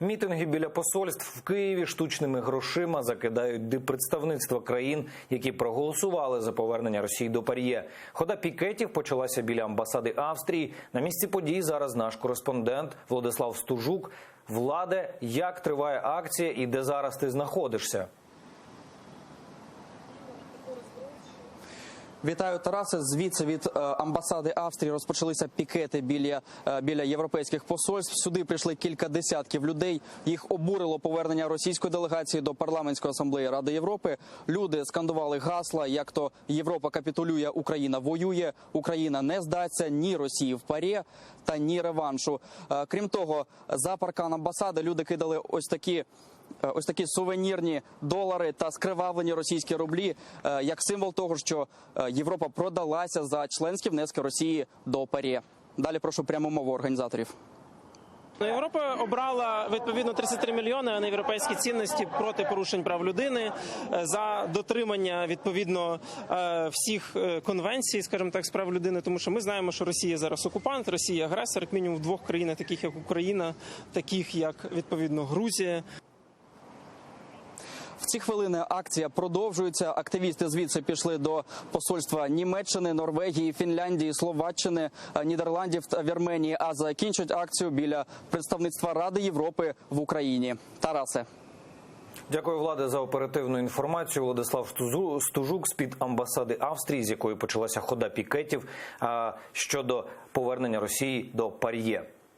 Мітинги біля посольств в Києві штучними грошима закидають диппредставництва країн, які проголосували за повернення Росії до ПАРЄ. Хода пікетів почалася біля амбасади Австрії. На місці подій зараз наш кореспондент Владислав Стужук. Владе, як триває акція і де зараз ти знаходишся? Вітаю, Тарасе. Звідси від амбасади Австрії розпочалися пікети біля європейських посольств. Сюди прийшли кілька десятків людей. Їх обурило повернення російської делегації до парламентської асамблеї Ради Європи. Люди скандували гасла, як то «Європа капітулює, Україна воює», «Україна не здасться», «Ні Росії в ПАРЄ» та «Ні реваншу». Крім того, за паркан амбасади люди кидали ось такі сувенірні долари та скривавлені російські рублі, як символ того, що Європа продалася за членські внески Росії до ПАРЄ. Далі прошу пряму мову організаторів. Європа обрала відповідно 33 мільйони на європейські цінності проти порушень прав людини, за дотримання відповідно всіх конвенцій, скажімо так, з прав людини, тому що ми знаємо, що Росія зараз окупант, Росія агресор, як мінімум в двох країнах, таких як Україна, таких як відповідно Грузія. В ці хвилини акція продовжується. Активісти звідси пішли до посольства Німеччини, Норвегії, Фінляндії, Словаччини, Нідерландів та Вірменії, а закінчать акцію біля представництва Ради Європи в Україні. Тарасе. Дякую, Владе, за оперативну інформацію. Владислав Стужук з-під амбасади Австрії, з якої почалася хода пікетів щодо повернення Росії до ПАРЄ.